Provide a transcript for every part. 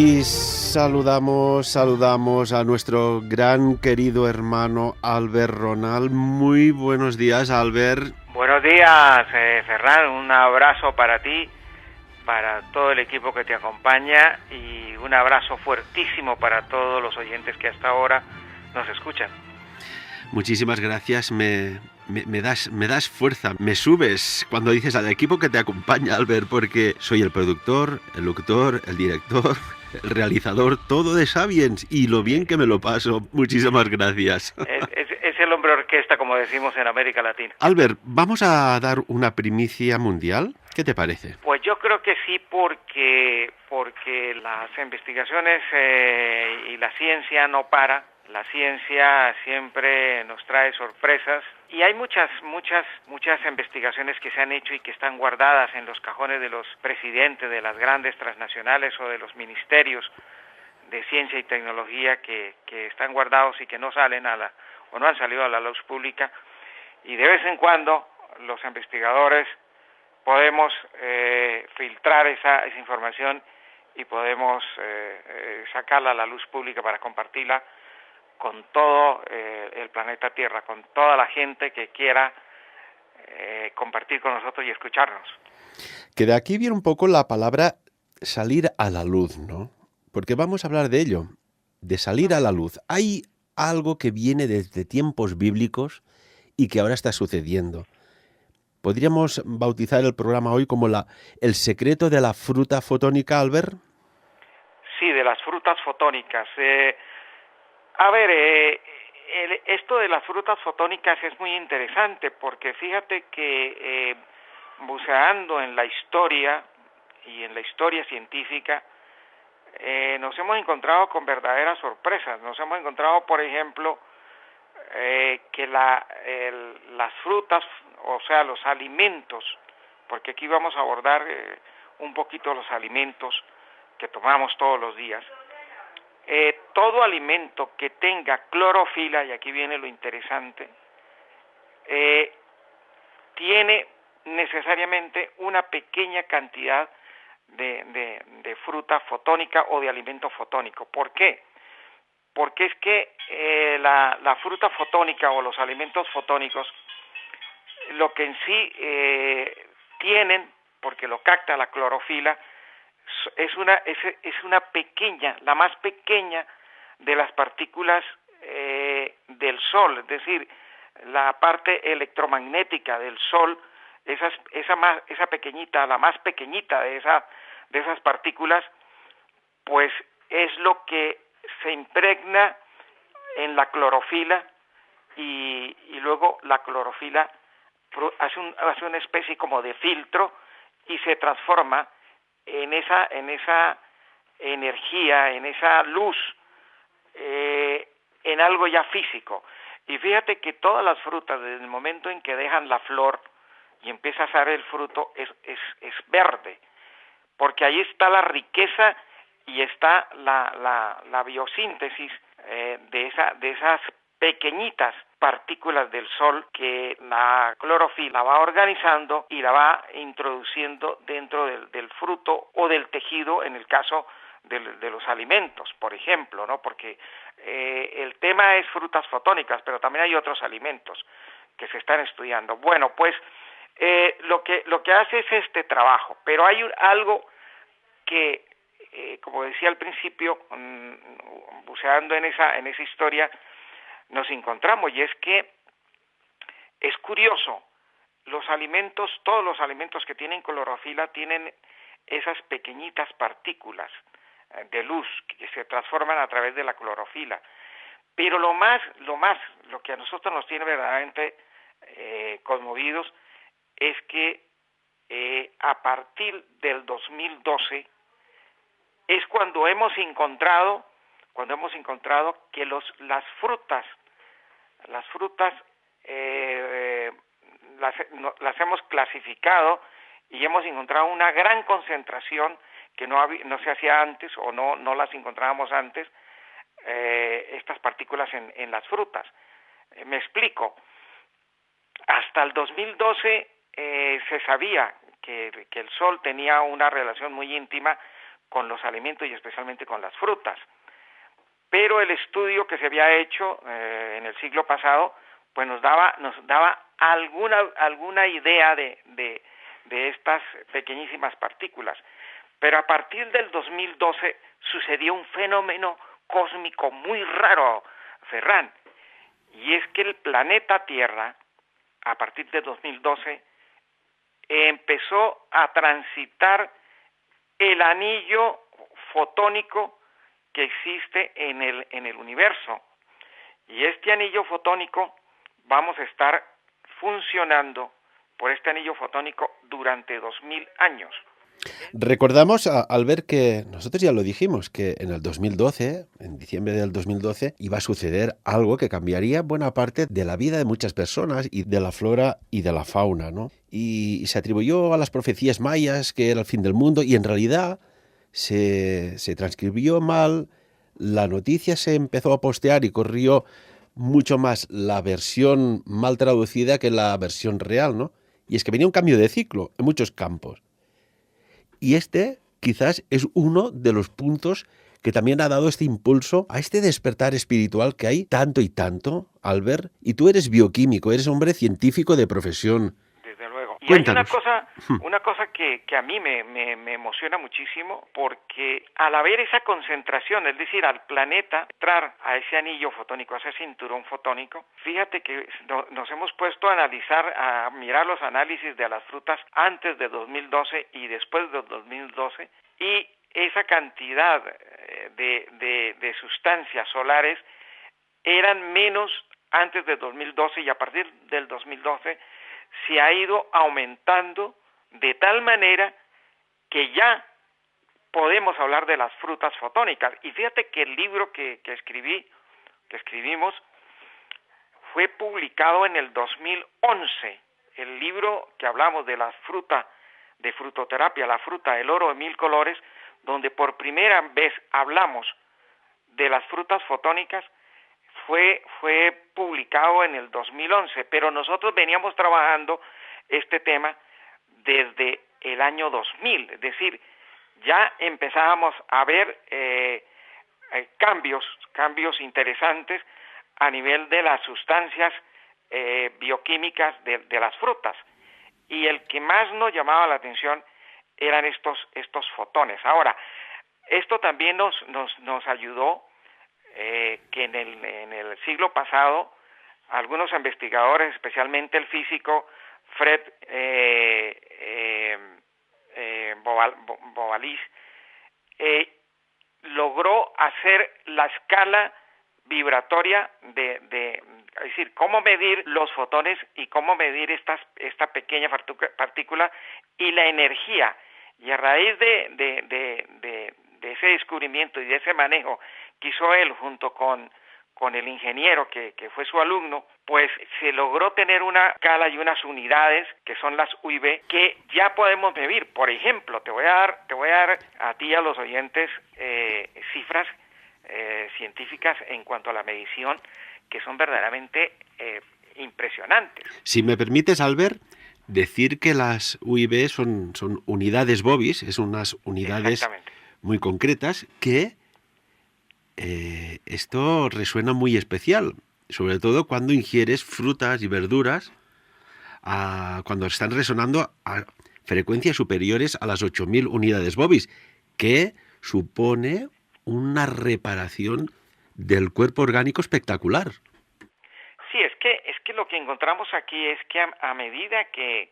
Y saludamos a nuestro gran querido hermano Albert Ronald. Muy buenos días, Albert. Buenos días, Ferran. Un abrazo para ti, para todo el equipo que te acompaña y un abrazo fuertísimo para todos los oyentes que hasta ahora nos escuchan. Muchísimas gracias. Me das fuerza, me subes cuando dices al equipo que te acompaña, Albert, porque soy el productor, el locutor, el director, el realizador, todo de Sapiens, y lo bien que me lo paso. Muchísimas gracias. Es el hombre orquesta, como decimos en América Latina. Albert, ¿vamos a dar una primicia mundial? ¿Qué te parece? Pues yo creo que sí, porque las investigaciones y la ciencia no para. La ciencia siempre nos trae sorpresas y hay muchas investigaciones que se han hecho y que están guardadas en los cajones de los presidentes de las grandes transnacionales o de los ministerios de ciencia y tecnología que están guardados y que no salen o no han salido a la luz pública, y de vez en cuando los investigadores podemos filtrar esa información y podemos sacarla a la luz pública para compartirla con todo el planeta Tierra, con toda la gente que quiera compartir con nosotros y escucharnos. Que de aquí viene un poco la palabra salir a la luz, ¿no? Porque vamos a hablar de ello, de salir a la luz. Hay algo que viene desde tiempos bíblicos y que ahora está sucediendo. ¿Podríamos bautizar el programa hoy como el secreto de la fruta fotónica, Albert? Sí, de las frutas fotónicas. Esto de las frutas fotónicas es muy interesante porque fíjate que buceando en la historia y en la historia científica nos hemos encontrado con verdaderas sorpresas. Nos hemos encontrado, por ejemplo, que las frutas, o sea, los alimentos, porque aquí vamos a abordar un poquito los alimentos que tomamos todos los días. Todo alimento que tenga clorofila, y aquí viene lo interesante, tiene necesariamente una pequeña cantidad de fruta fotónica o de alimento fotónico. ¿Por qué? Porque es que la fruta fotónica o los alimentos fotónicos, lo que en sí tienen, porque lo capta la clorofila, es una pequeña, la más pequeña de las partículas del Sol, es decir, la parte electromagnética del Sol, esa pequeñita, la más pequeñita de esas partículas, pues es lo que se impregna en la clorofila y luego la clorofila hace una especie como de filtro y se transforma en esa energía, en esa luz, en algo ya físico. Y fíjate que todas las frutas, desde el momento en que dejan la flor y empieza a salir el fruto, es verde, porque ahí está la riqueza y está la biosíntesis de esas pequeñitas partículas del Sol que la clorofila va organizando y la va introduciendo dentro del fruto o del tejido, en el caso de los alimentos, por ejemplo, ¿no? Porque el tema es frutas fotónicas, pero también hay otros alimentos que se están estudiando. Bueno, pues lo que hace es este trabajo, pero hay algo que, como decía al principio, buceando en esa historia, nos encontramos, y es que es curioso, todos los alimentos que tienen clorofila tienen esas pequeñitas partículas de luz que se transforman a través de la clorofila, pero lo que a nosotros nos tiene verdaderamente conmovidos es que a partir del 2012 es cuando hemos encontrado que las frutas las hemos clasificado y hemos encontrado una gran concentración que no se hacía antes o no las encontrábamos antes, estas partículas en las frutas. Me explico. Hasta el 2012 se sabía que el Sol tenía una relación muy íntima con los alimentos y especialmente con las frutas. Pero el estudio que se había hecho en el siglo pasado, pues nos daba alguna idea de estas pequeñísimas partículas. Pero a partir del 2012 sucedió un fenómeno cósmico muy raro, Ferran, y es que el planeta Tierra, a partir de 2012, empezó a transitar el anillo fotónico que existe en el universo. Y este anillo fotónico vamos a estar funcionando por este anillo fotónico durante 2000 años. Recordamos, Albert, que nosotros ya lo dijimos, que en el 2012, en diciembre del 2012, iba a suceder algo que cambiaría buena parte de la vida de muchas personas y de la flora y de la fauna, ¿no? Y se atribuyó a las profecías mayas que era el fin del mundo y en realidad se transcribió mal, la noticia se empezó a postear y corrió mucho más la versión mal traducida que la versión real, ¿no? Y es que venía un cambio de ciclo en muchos campos. Y este quizás es uno de los puntos que también ha dado este impulso a este despertar espiritual que hay tanto y tanto, Albert. Y tú eres bioquímico, eres hombre científico de profesión. Desde luego. Y Cuéntanos. hay una cosa que a mí me emociona muchísimo, porque al haber esa concentración, es decir, al planeta entrar a ese anillo fotónico, a ese cinturón fotónico, fíjate que nos hemos puesto a analizar, a mirar los análisis de las frutas antes de 2012 y después de 2012, y esa cantidad de sustancias solares eran menos antes de 2012 y a partir del 2012 se ha ido aumentando de tal manera que ya podemos hablar de las frutas fotónicas. Y fíjate que el libro que escribimos, fue publicado en el 2011. El libro que hablamos de la fruta, de frutoterapia, la fruta, el oro de 1000 colores, donde por primera vez hablamos de las frutas fotónicas, fue publicado en el 2011, pero nosotros veníamos trabajando este tema desde el año 2000, es decir, ya empezábamos a ver cambios interesantes a nivel de las sustancias bioquímicas de las frutas, y el que más nos llamaba la atención eran estos fotones. Ahora, esto también nos ayudó que en el siglo pasado algunos investigadores, especialmente el físico Fred Bovalis, logró hacer la escala vibratoria es decir, cómo medir los fotones y cómo medir esta pequeña partícula y la energía. Y a raíz de ese descubrimiento y de ese manejo que hizo él junto con el ingeniero que fue su alumno, pues se logró tener una escala y unas unidades que son las UIB que ya podemos medir. Por ejemplo, te voy a dar a ti y a los oyentes cifras científicas en cuanto a la medición que son verdaderamente impresionantes. Si me permites, Albert, decir que las UIB son unidades Bobis, es unas unidades muy concretas que esto resuena muy especial, sobre todo cuando ingieres frutas y verduras, cuando están resonando a frecuencias superiores a las 8000 unidades Bobis, que supone una reparación del cuerpo orgánico espectacular. Sí, es que lo que encontramos aquí es que a medida que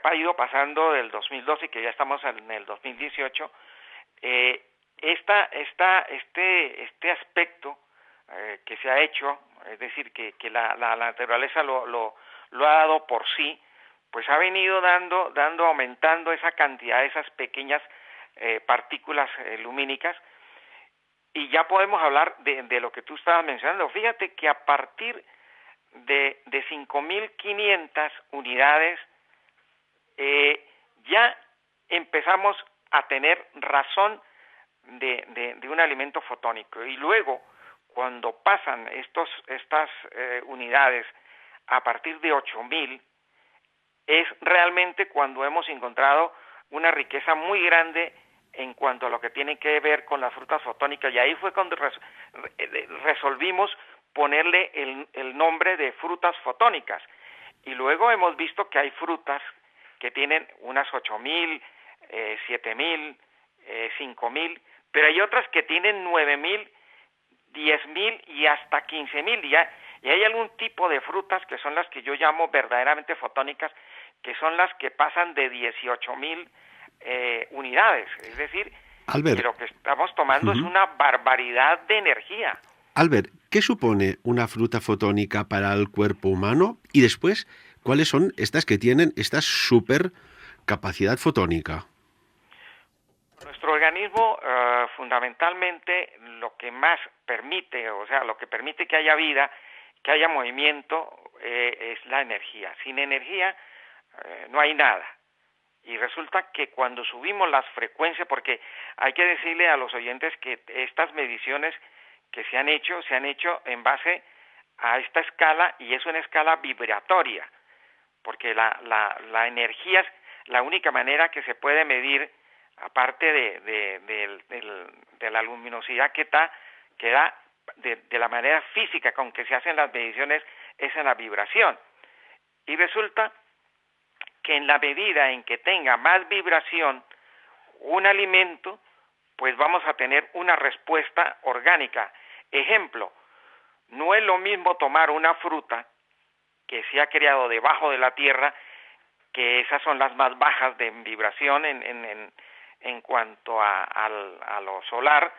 ha ido pasando del 2012 y que ya estamos en el 2018, este aspecto que se ha hecho, es decir, que la naturaleza lo ha dado por sí, pues ha venido aumentando esa cantidad de esas pequeñas partículas lumínicas, y ya podemos hablar de lo que tú estabas mencionando. Fíjate que a partir de 5.500 unidades ya empezamos a tener razón de un alimento fotónico, y luego cuando pasan estas unidades a partir de 8.000 es realmente cuando hemos encontrado una riqueza muy grande en cuanto a lo que tiene que ver con las frutas fotónicas, y ahí fue cuando resolvimos ponerle el nombre de frutas fotónicas. Y luego hemos visto que hay frutas que tienen unas 8.000, 7.000, 5.000, pero hay otras que tienen 9.000, 10.000 y hasta 15.000. Y hay algún tipo de frutas que son las que yo llamo verdaderamente fotónicas, que son las que pasan de 18.000 unidades. Es decir, que Albert, lo que estamos tomando es una barbaridad de energía. Albert, ¿qué supone una fruta fotónica para el cuerpo humano? Y después, ¿cuáles son estas que tienen esta super capacidad fotónica? Nuestro organismo, fundamentalmente, lo que más permite, o sea, lo que permite que haya vida, que haya movimiento, es la energía. Sin energía no hay nada. Y resulta que cuando subimos las frecuencias, porque hay que decirle a los oyentes que estas mediciones que se han hecho en base a esta escala, y es una escala vibratoria, porque la energía es la única manera que se puede medir, aparte de la luminosidad que da de la manera física con que se hacen las mediciones, es en la vibración. Y resulta que en la medida en que tenga más vibración un alimento, pues vamos a tener una respuesta orgánica. Ejemplo, no es lo mismo tomar una fruta que se ha creado debajo de la tierra, que esas son las más bajas de vibración en cuanto a lo solar,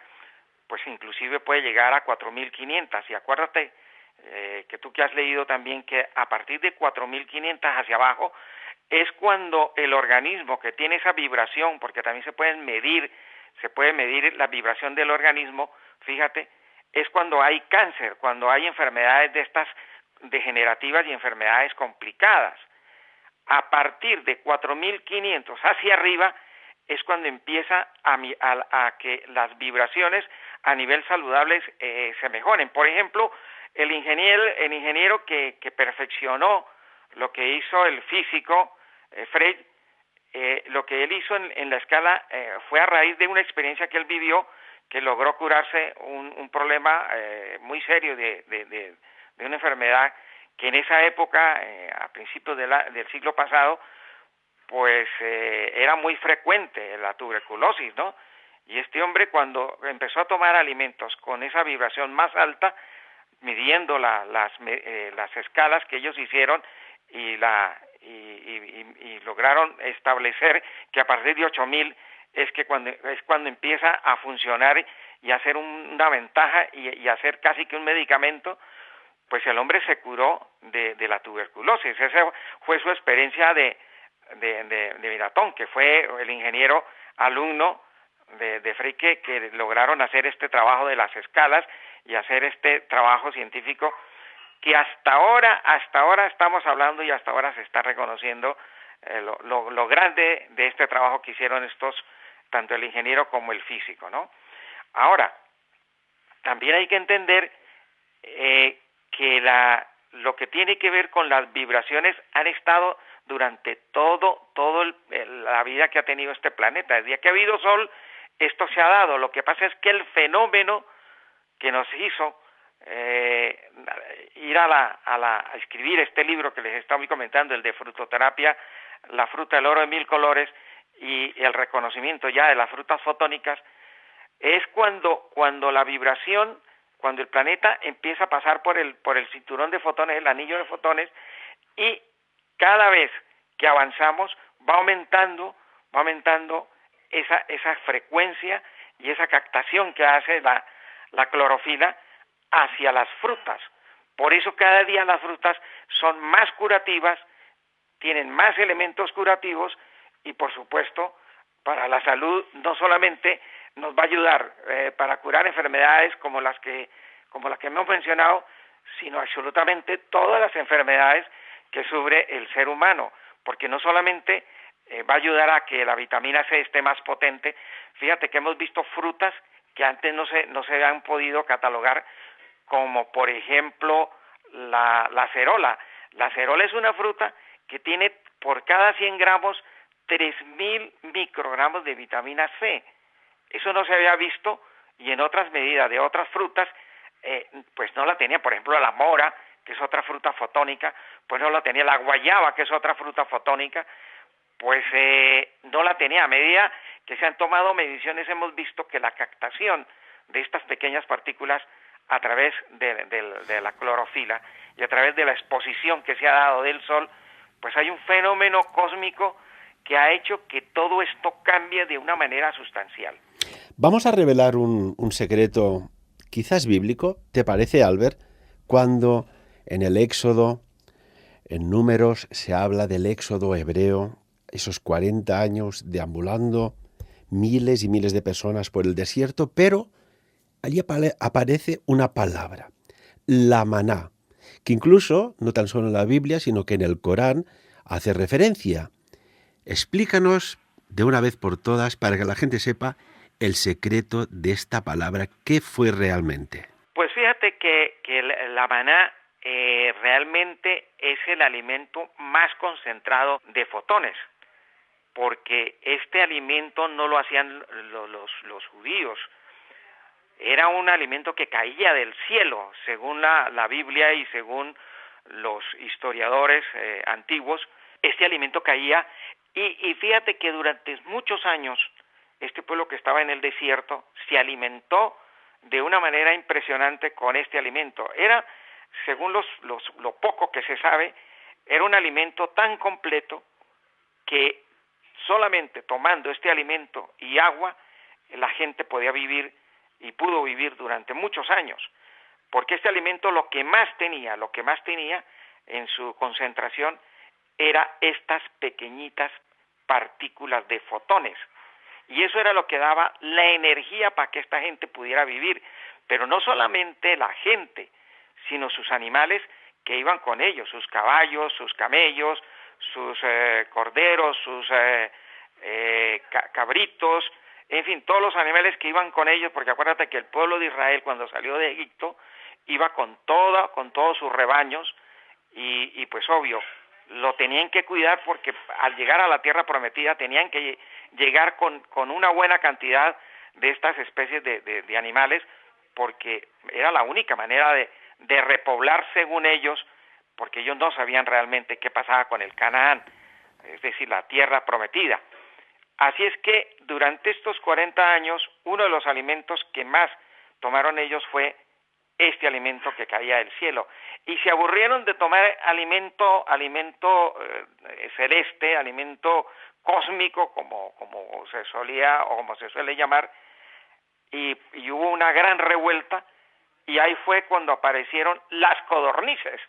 pues inclusive puede llegar a 4.500. Y acuérdate que tú que has leído también que a partir de 4.500 hacia abajo es cuando el organismo que tiene esa vibración, porque también se puede medir la vibración del organismo, fíjate, es cuando hay cáncer, cuando hay enfermedades de estas degenerativas y enfermedades complicadas. A partir de 4.500 hacia arriba es cuando empieza a que las vibraciones a nivel saludable se mejoren. Por ejemplo, el ingeniero que perfeccionó lo que hizo el físico Frey, lo que él hizo en la escala fue a raíz de una experiencia que él vivió, que logró curarse un problema muy serio de una enfermedad que en esa época, a principios del siglo pasado, pues era muy frecuente la tuberculosis, ¿no? Y este hombre, cuando empezó a tomar alimentos con esa vibración más alta, midiendo las escalas que ellos hicieron y lograron establecer que a partir de 8.000 es cuando empieza a funcionar y a ser una ventaja y a ser casi que un medicamento, pues el hombre se curó de la tuberculosis. Esa fue su experiencia de Miratón, que fue el ingeniero alumno de Frey que lograron hacer este trabajo de las escalas y hacer este trabajo científico que hasta ahora estamos hablando y hasta ahora se está reconociendo lo grande de este trabajo que hicieron tanto el ingeniero como el físico, ¿no? Ahora, también hay que entender que lo que tiene que ver con las vibraciones han estado durante todo la vida que ha tenido este planeta. Desde que ha habido sol, esto se ha dado. Lo que pasa es que el fenómeno que nos hizo ir a escribir este libro que les estaba comentando, el de frutoterapia, la fruta del oro de 1.000 colores, y el reconocimiento ya de las frutas fotónicas, es cuando la vibración, cuando el planeta empieza a pasar por el cinturón de fotones, el anillo de fotones, y cada vez que avanzamos va aumentando esa frecuencia y esa captación que hace la clorofila hacia las frutas. Por eso cada día las frutas son más curativas, tienen más elementos curativos y por supuesto para la salud no solamente nos va a ayudar para curar enfermedades como las que hemos mencionado, sino absolutamente todas las enfermedades que sufre el ser humano, porque no solamente va a ayudar a que la vitamina C esté más potente. Fíjate que hemos visto frutas que antes no se han podido catalogar, como por ejemplo la acerola. La acerola es una fruta que tiene por cada 100 gramos 3.000 microgramos de vitamina C. Eso no se había visto, y en otras medidas de otras frutas, pues no la tenía. Por ejemplo, la mora, que es otra fruta fotónica, pues no la tenía. La guayaba, que es otra fruta fotónica, pues no la tenía. A medida que se han tomado mediciones, hemos visto que la captación de estas pequeñas partículas a través de la clorofila y a través de la exposición que se ha dado del sol, pues hay un fenómeno cósmico que ha hecho que todo esto cambie de una manera sustancial. Vamos a revelar un secreto quizás bíblico, ¿te parece, Albert? Cuando en el Éxodo, en Números, se habla del Éxodo hebreo, esos 40 años deambulando, miles y miles de personas por el desierto, pero allí aparece una palabra, la maná, que incluso, no tan solo en la Biblia, sino que en el Corán hace referencia. Explícanos de una vez por todas, para que la gente sepa, el secreto de esta palabra, ¿qué fue realmente? Pues fíjate que la maná realmente es el alimento más concentrado de fotones, porque este alimento no lo hacían los judíos. Era un alimento que caía del cielo, según la Biblia y según los historiadores antiguos. Este alimento caía, y fíjate que durante muchos años este pueblo que estaba en el desierto se alimentó de una manera impresionante con este alimento. Era, según lo poco que se sabe, era un alimento tan completo que solamente tomando este alimento y agua la gente podía vivir y pudo vivir durante muchos años, porque este alimento lo que más tenía en su concentración era estas pequeñitas partículas de fotones, y eso era lo que daba la energía para que esta gente pudiera vivir. Pero no solamente la gente, sino sus animales que iban con ellos, sus caballos, sus camellos, sus corderos, sus cabritos, en fin, todos los animales que iban con ellos, porque acuérdate que el pueblo de Israel, cuando salió de Egipto, iba con todos sus rebaños, y pues obvio, lo tenían que cuidar, porque al llegar a la tierra prometida tenían que llegar con una buena cantidad de estas especies de animales, porque era la única manera de repoblar, según ellos, porque ellos no sabían realmente qué pasaba con el Canaán, es decir, la tierra prometida. Así es que durante estos 40 años, uno de los alimentos que más tomaron ellos fue este alimento que caía del cielo, y se aburrieron de tomar alimento celeste, alimento cósmico, como se solía o como se suele llamar, y hubo una gran revuelta, y ahí fue cuando aparecieron las codornices,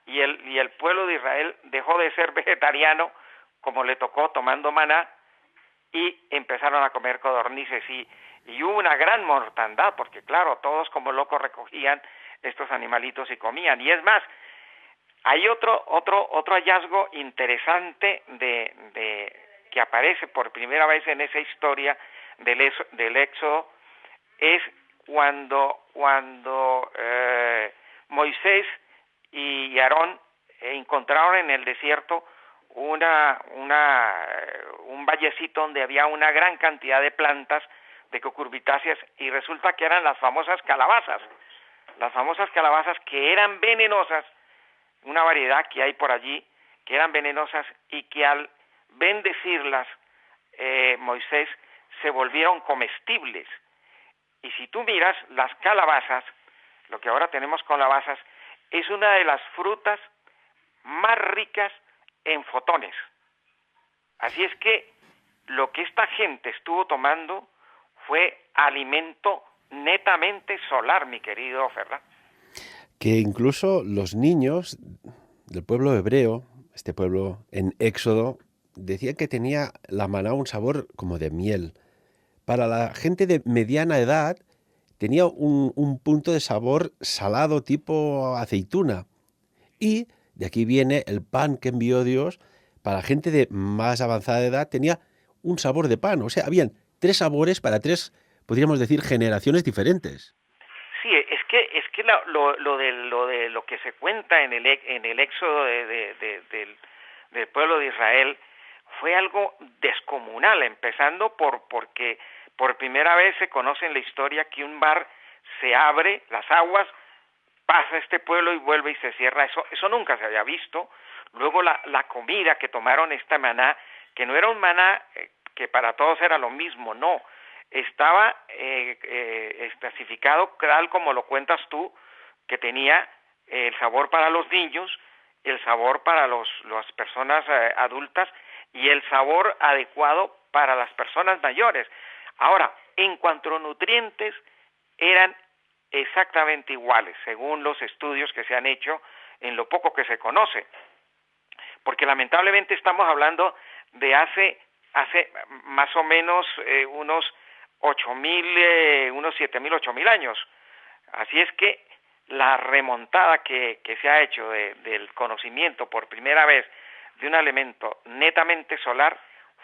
y el pueblo de Israel dejó de ser vegetariano, como le tocó tomando maná, y empezaron a comer codornices, y hubo una gran mortandad, porque claro, todos como locos recogían estos animalitos y comían. Y es más, hay otro hallazgo interesante que aparece por primera vez en esa historia del Éxodo, es cuando Moisés y Aarón encontraron en el desierto un vallecito donde había una gran cantidad de plantas de cucurbitáceas, y resulta que eran las famosas calabazas que eran venenosas, una variedad que hay por allí, que eran venenosas, y que al bendecirlas Moisés se volvieron comestibles. Y si tú miras las calabazas, lo que ahora tenemos calabazas, es una de las frutas más ricas en fotones. Así es que lo que esta gente estuvo tomando fue alimento netamente solar, mi querido Ferran. Que incluso los niños del pueblo hebreo, este pueblo en Éxodo, decían que tenía la maná un sabor como de miel. Para la gente de mediana edad tenía un punto de sabor salado tipo aceituna. Y de aquí viene el pan que envió Dios. Para la gente de más avanzada edad tenía un sabor de pan. O sea, habían 3 sabores para 3, podríamos decir, generaciones diferentes. Sí, es que lo que se cuenta en el éxodo del pueblo de Israel fue algo descomunal, empezando porque Por primera vez se conoce en la historia que un mar se abre, las aguas, pasa este pueblo y vuelve y se cierra. Eso nunca se había visto. Luego la comida que tomaron, esta maná, que no era un maná que para todos era lo mismo, no. Estaba especificado tal como lo cuentas tú, que tenía el sabor para los niños, el sabor para las personas adultas y el sabor adecuado para las personas mayores. Ahora, en cuanto a nutrientes, eran exactamente iguales, según los estudios que se han hecho en lo poco que se conoce. Porque lamentablemente estamos hablando de hace más o menos unos 8.000, unos 7.000, 8.000 años. Así es que la remontada que se ha hecho del conocimiento por primera vez de un elemento netamente solar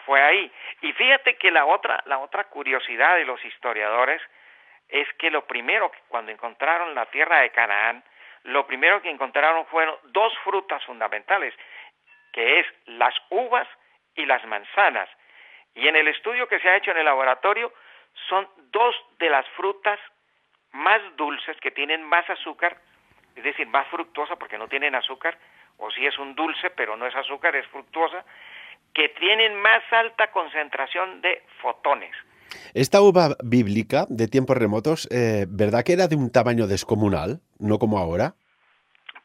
fue ahí. Y fíjate que la otra curiosidad de los historiadores es que lo primero, cuando encontraron la tierra de Canaán, lo primero que encontraron fueron dos frutas fundamentales, que es las uvas y las manzanas. Y en el estudio que se ha hecho en el laboratorio, son dos de las frutas más dulces, que tienen más azúcar, es decir, más fructuosa porque no tienen azúcar, o si es un dulce pero no es azúcar, es fructuosa, que tienen más alta concentración de fotones. Esta uva bíblica de tiempos remotos, ¿verdad que era de un tamaño descomunal, no como ahora?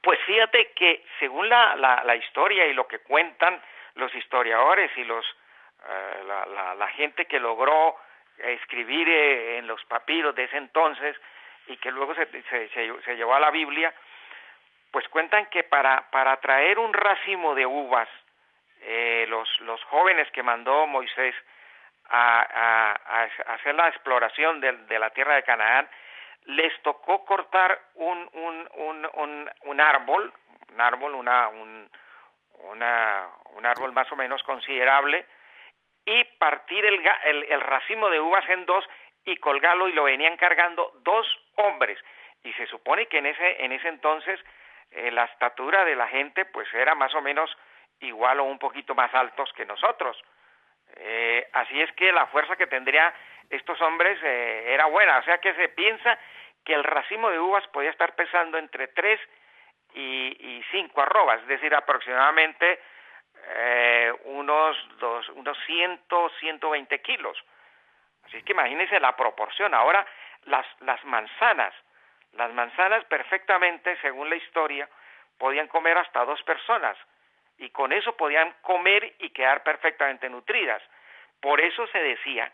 Pues fíjate que según la historia y lo que cuentan los historiadores y la gente que logró escribir en los papiros de ese entonces y que luego se llevó a la Biblia, pues cuentan que para traer un racimo de uvas, los jóvenes que mandó Moisés a hacer la exploración de la tierra de Canaán, les tocó cortar un árbol, un árbol más o menos considerable, y partir el racimo de uvas en dos y colgarlo, y lo venían cargando dos hombres. Y se supone que en ese entonces la estatura de la gente pues era más o menos igual o un poquito más altos que nosotros. Así es que la fuerza que tendría estos hombres era buena. O sea que se piensa que el racimo de uvas podía estar pesando entre 3 y 5 arrobas, es decir, aproximadamente unos 100, 120 kilos. Así que imagínense la proporción. Ahora, las manzanas perfectamente, según la historia, podían comer hasta 2 personas, y con eso podían comer y quedar perfectamente nutridas. Por eso se decía,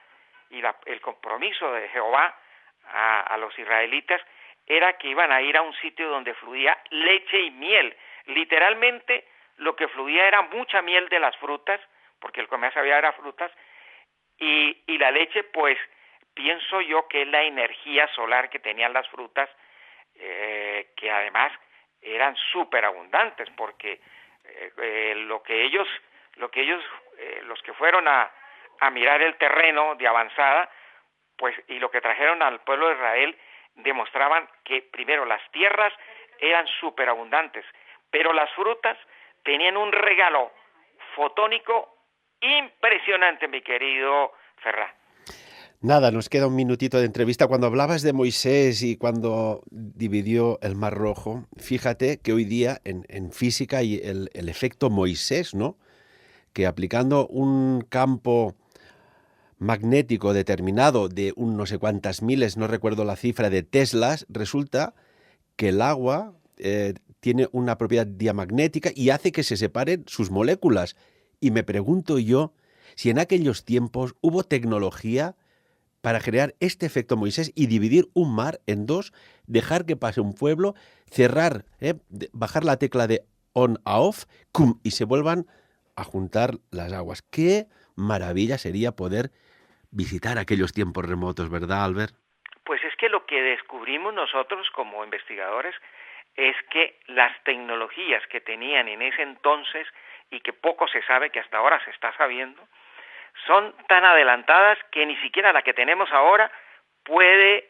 y el compromiso de Jehová a los israelitas era que iban a ir a un sitio donde fluía leche y miel. Literalmente lo que fluía era mucha miel de las frutas, porque el que más había era frutas, y la leche, pues pienso yo que es la energía solar que tenían las frutas, que además eran súper abundantes, porque los que fueron a mirar el terreno de avanzada, pues, y lo que trajeron al pueblo de Israel, demostraban que primero las tierras eran súper abundantes, pero las frutas tenían un regalo fotónico impresionante, mi querido Ferran. Nada, nos queda un minutito de entrevista. Cuando hablabas de Moisés y cuando dividió el Mar Rojo, fíjate que hoy día en física hay el efecto Moisés, ¿no? Que aplicando un campo magnético determinado de un no sé cuántas miles, no recuerdo la cifra, de teslas, resulta que el agua tiene una propiedad diamagnética y hace que se separen sus moléculas. Y me pregunto yo si en aquellos tiempos hubo tecnología para crear este efecto Moisés y dividir un mar en dos, dejar que pase un pueblo, cerrar, bajar la tecla de on a off, ¡cum!, y se vuelvan a juntar las aguas. ¡Qué maravilla sería poder visitar aquellos tiempos remotos, ¿verdad, Albert? Pues es que lo que descubrimos nosotros como investigadores es que las tecnologías que tenían en ese entonces, y que poco se sabe, que hasta ahora se está sabiendo, son tan adelantadas que ni siquiera la que tenemos ahora puede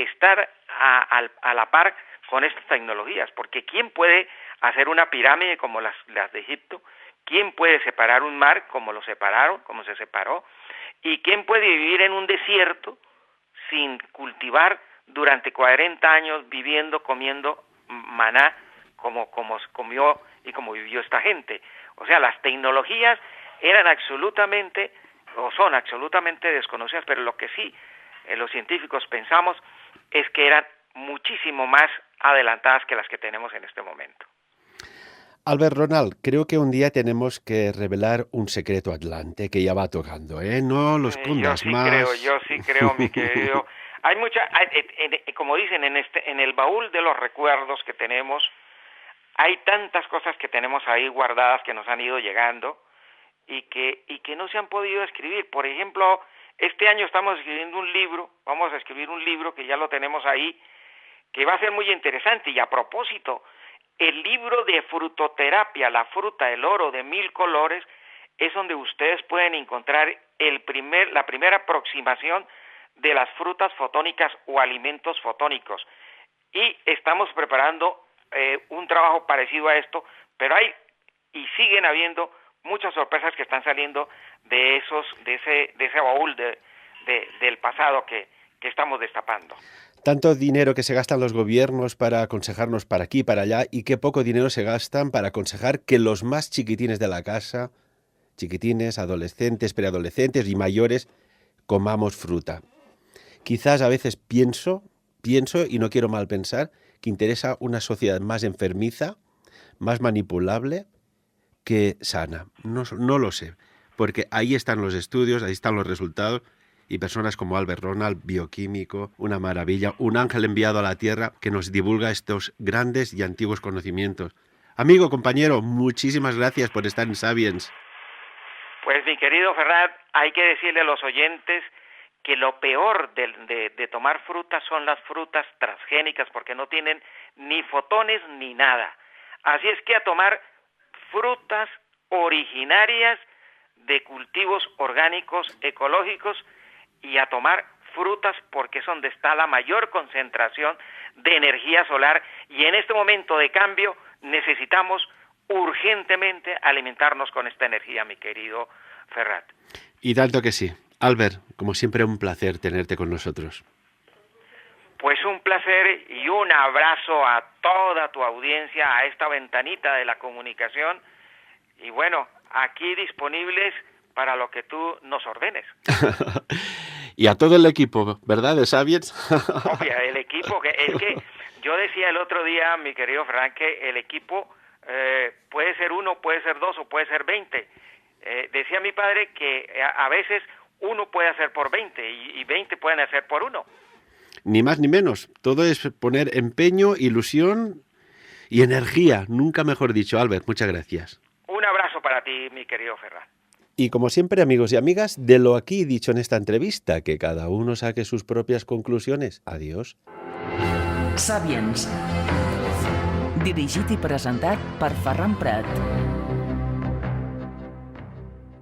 estar a la par con estas tecnologías, porque ¿quién puede hacer una pirámide como las de Egipto? ¿Quién puede separar un mar como lo separaron, como se separó? ¿Y quién puede vivir en un desierto sin cultivar durante 40 años viviendo, comiendo maná como comió y como vivió esta gente? O sea, las tecnologías eran absolutamente, o son absolutamente desconocidas, pero lo que sí los científicos pensamos es que eran muchísimo más adelantadas que las que tenemos en este momento. Albert Ronald, creo que un día tenemos que revelar un secreto Atlante que ya va tocando, ¿eh? No lo escondas más. Yo sí creo, mi querido. Hay como dicen, en el baúl de los recuerdos que tenemos, hay tantas cosas que tenemos ahí guardadas que nos han ido llegando y que no se han podido escribir. Por ejemplo, este año estamos escribiendo un libro, vamos a escribir un libro que ya lo tenemos ahí, que va a ser muy interesante. Y a propósito, el libro de frutoterapia, la fruta, el oro de 1000 colores, es donde ustedes pueden encontrar la primera aproximación de las frutas fotónicas o alimentos fotónicos. Y estamos preparando un trabajo parecido a esto, pero hay y siguen habiendo muchas sorpresas que están saliendo de ese baúl del pasado que estamos destapando. Tanto dinero que se gastan los gobiernos para aconsejarnos para aquí, para allá, y qué poco dinero se gastan para aconsejar que los más chiquitines de la casa, chiquitines, adolescentes, preadolescentes y mayores, comamos fruta. Quizás a veces pienso, y no quiero mal pensar, que interesa una sociedad más enfermiza, más manipulable que sana. No lo sé, porque ahí están los estudios, ahí están los resultados, y personas como Albert Ronald, bioquímico, una maravilla, un ángel enviado a la Tierra que nos divulga estos grandes y antiguos conocimientos. Amigo, compañero, muchísimas gracias por estar en Sapiens. Pues mi querido Ferran, hay que decirle a los oyentes que lo peor de tomar frutas son las frutas transgénicas, porque no tienen ni fotones ni nada. Así es que a tomar frutas originarias de cultivos orgánicos, ecológicos, y a tomar frutas porque es donde está la mayor concentración de energía solar, y en este momento de cambio necesitamos urgentemente alimentarnos con esta energía, mi querido Ferrat. Y tanto que sí. Albert, como siempre, un placer tenerte con nosotros. Pues un placer y un abrazo a toda tu audiencia, a esta ventanita de la comunicación, y bueno, aquí disponibles para lo que tú nos ordenes. Y a todo el equipo, ¿verdad, de Sapiens? Obvio, el equipo, es que yo decía el otro día, mi querido Frank, que el equipo puede ser 1, puede ser 2 o puede ser 20. Decía mi padre que a veces 1 puede hacer por 20 y 20 pueden hacer por 1. Ni más ni menos. Todo es poner empeño, ilusión y energía. Nunca mejor dicho, Albert. Muchas gracias. Un abrazo para ti, mi querido Ferran. Y como siempre, amigos y amigas, de lo aquí dicho en esta entrevista, que cada uno saque sus propias conclusiones. Adiós. Sapiens. Dirigit i presentat per Ferran Prat.